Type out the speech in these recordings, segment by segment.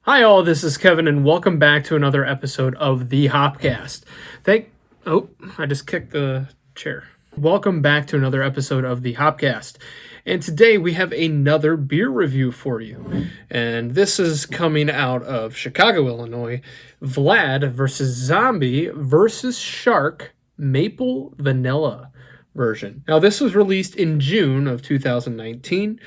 Hi all, this is Kevin and welcome back to another episode of the Hopcast. I just kicked the chair. Welcome back to another episode of the Hopcast. And today we have another beer review for you. And this is coming out of Chicago, Illinois. Vlad versus Zombie versus Shark Maple Vanilla version. Now this was released in June of 2019.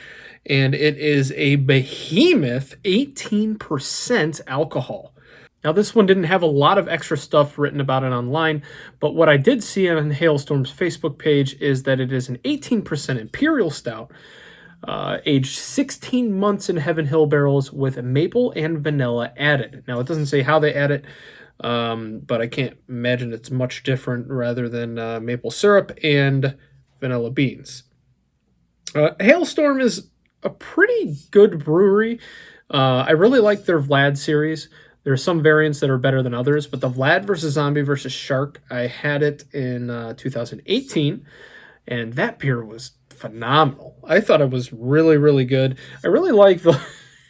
And it is a behemoth 18% alcohol. Now, this one didn't have a lot of extra stuff written about it online, but what I did see on Hailstorm's Facebook page is that it is an 18% imperial stout, aged 16 months in Heaven Hill barrels with maple and vanilla added. Now, it doesn't say how they add it, but I can't imagine it's much different rather than maple syrup and vanilla beans. Hailstorm is a pretty good brewery. I really like their Vlad series. There are some variants that are better than others, but the Vlad versus Zombie versus Shark, I had it in 2018, and that beer was phenomenal. I thought it was really, really good. I really like the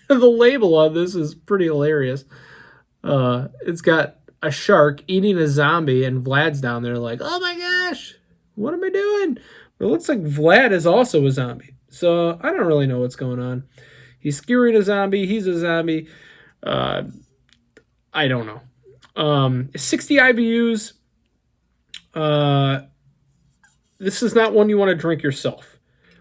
the label on this is pretty hilarious. It's got a shark eating a zombie, and Vlad's down there like, oh my gosh, what am I doing? But it looks like Vlad is also a zombie. So I don't really know what's going on. He's skewering a zombie. He's a zombie. I don't know. 60 IBUs. This is not one you want to drink yourself.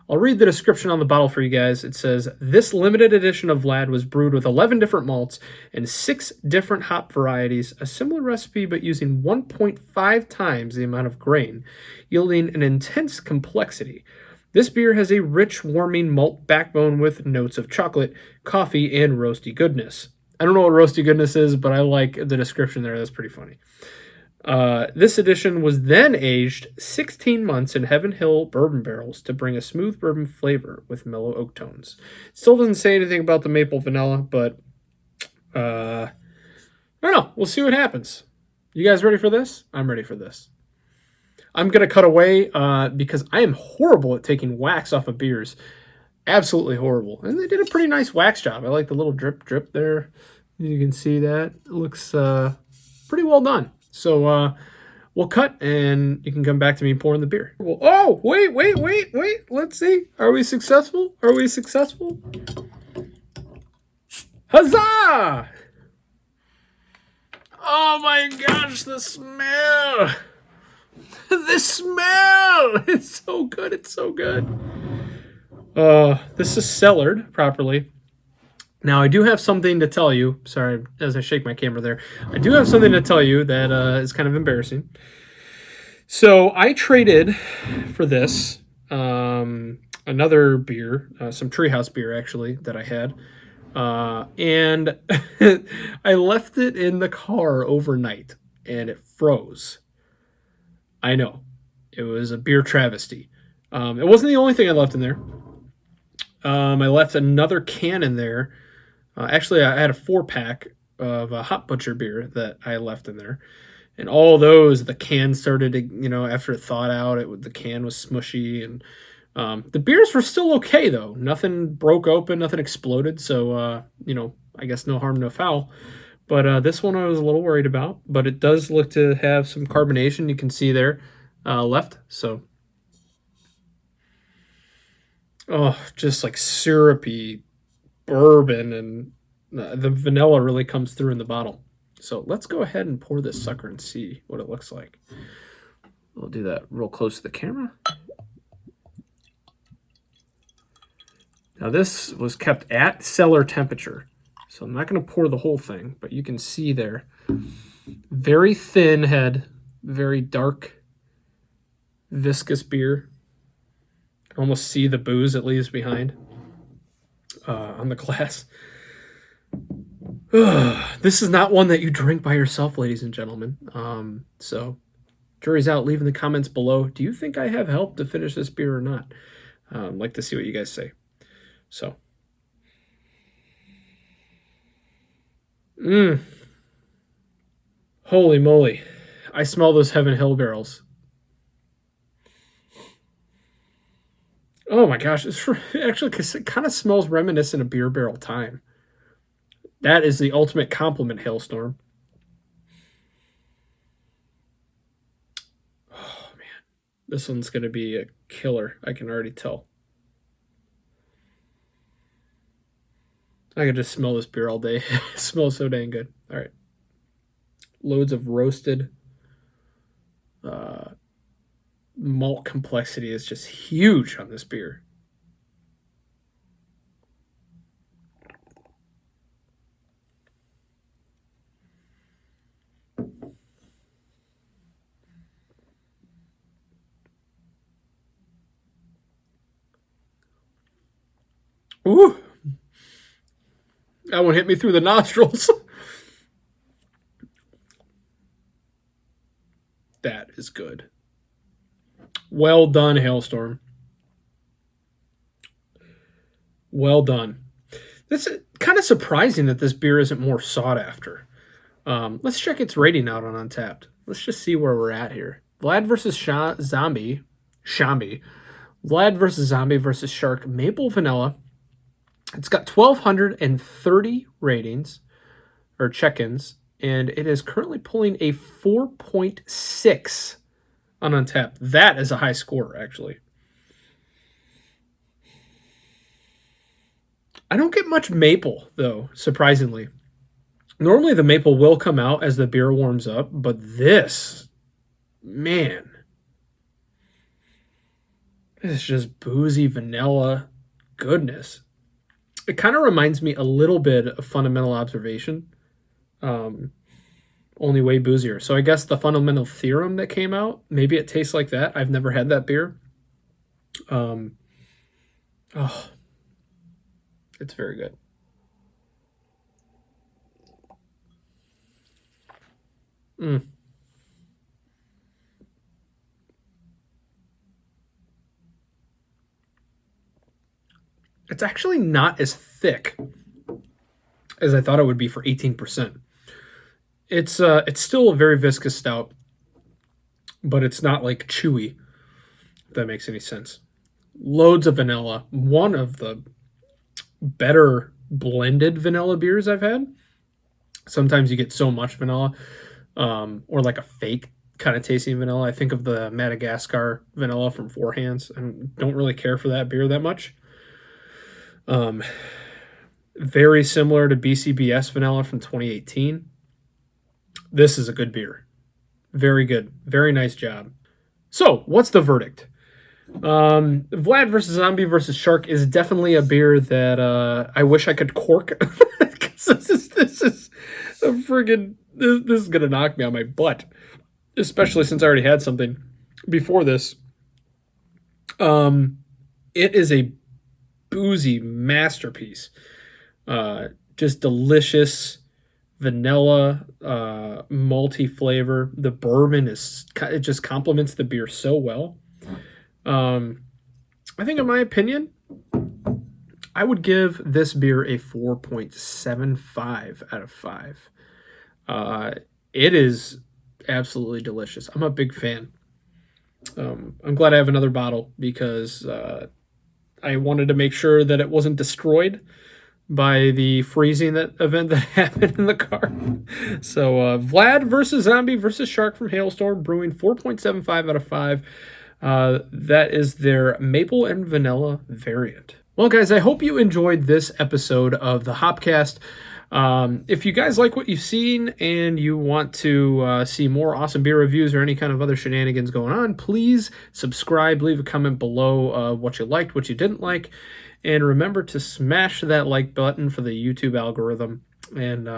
I'll read the description on the bottle for you guys. It says, this limited edition of Vlad was brewed with 11 different malts and 6 different hop varieties, a similar recipe but using 1.5 times the amount of grain, yielding an intense complexity. This beer has a rich, warming malt backbone with notes of chocolate, coffee, and roasty goodness. I don't know what roasty goodness is, but I like the description there. That's pretty funny. This edition was then aged 16 months in Heaven Hill bourbon barrels to bring a smooth bourbon flavor with mellow oak tones. Still doesn't say anything about the maple vanilla, but I don't know. We'll see what happens. You guys ready for this? I'm ready for this. I'm going to cut away because I am horrible at taking wax off of beers. Absolutely horrible. And they did a pretty nice wax job. I like the little drip there. You can see that. It looks pretty well done. So we'll cut and you can come back to me pouring the beer. Well, oh, wait. Let's see. Are we successful? Huzzah! Oh my gosh, the smell! The smell! It's so good. This is cellared properly. Now, I do have something to tell you. Sorry, as I shake my camera there. I do have something to tell you that is kind of embarrassing. So, I traded for this another beer, some Treehouse beer, actually, that I had. And I left it in the car overnight, and it froze. I know. It was a beer travesty. It wasn't the only thing I left in there. I left another can in there. Actually, I had a 4-pack of a Hop Butcher beer that I left in there. And all those, the can started to, after it thawed out, the can was smushy. And the beers were still okay, though. Nothing broke open, nothing exploded. So, I guess no harm, no foul. But this one I was a little worried about. But it does look to have some carbonation. You can see there left. So, just like syrupy bourbon. And the vanilla really comes through in the bottle. So let's go ahead and pour this sucker and see what it looks like. We'll do that real close to the camera. Now this was kept at cellar temperature. So I'm not going to pour the whole thing, but you can see there. Very thin head, very dark, viscous beer. You can almost see the booze it leaves behind on the glass. This is not one that you drink by yourself, ladies and gentlemen. So jury's out. Leave in the comments below. Do you think I have helped to finish this beer or not? I'd like to see what you guys say. So. Holy moly. I smell those Heaven Hill barrels. Oh my gosh. It kind of smells reminiscent of beer barrel time. That is the ultimate compliment, Hailstorm. Oh, man. This one's going to be a killer. I can already tell. I can just smell this beer all day. It smells so dang good. All right. Loads of roasted. Malt complexity is just huge on this beer. Ooh. That one hit me through the nostrils. That is good. Well done, Hailstorm. Well done. It's kind of surprising that this beer isn't more sought after. Let's check its rating out on Untapped. Let's just see where we're at here. Vlad versus Zombie. Shambi. Vlad versus Zombie versus Shark. Maple Vanilla. It's got 1,230 ratings, or check-ins, and it is currently pulling a 4.6 on Untapped. That is a high score, actually. I don't get much maple, though, surprisingly. Normally the maple will come out as the beer warms up, but this, man, it's just boozy vanilla goodness. It kind of reminds me a little bit of Fundamental Observation, only way boozier. So I guess the Fundamental Theorem that came out, maybe it tastes like that. I've never had that beer. Oh, it's very good. It's actually not as thick as I thought it would be for 18%. It's still a very viscous stout, but it's not like chewy, if that makes any sense. Loads of vanilla. One of the better blended vanilla beers I've had. Sometimes you get so much vanilla, or like a fake kind of tasting vanilla. I think of the Madagascar vanilla from Four Hands, and don't really care for that beer that much. Very similar to BCBS vanilla from 2018. This is a good beer. Very good. Very nice job. So, what's the verdict? Vlad versus Zombie versus Shark is definitely a beer that I wish I could cork. this is a friggin' this is gonna knock me on my butt, especially since I already had something before this. It is a boozy masterpiece. Just delicious vanilla, malty flavor. The bourbon it just complements the beer so well. I think, in my opinion, I would give this beer a 4.75 out of 5. It is absolutely delicious. I'm a big fan. I'm glad I have another bottle because I wanted to make sure that it wasn't destroyed by the freezing event that happened in the car. So Vlad versus Zombie versus Shark from Hailstorm Brewing, 4.75 out of 5. That is their maple and vanilla variant. Well, guys, I hope you enjoyed this episode of the Hopcast. If you guys like what you've seen and you want to see more awesome beer reviews or any kind of other shenanigans going on, please subscribe, leave a comment below what you liked, what you didn't like, and remember to smash that like button for the YouTube algorithm and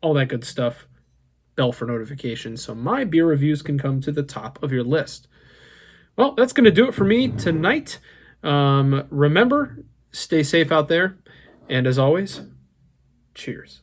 all that good stuff. Bell for notifications so my beer reviews can come to the top of your list. Well, that's going to do it for me tonight. Remember, stay safe out there. And as always, cheers.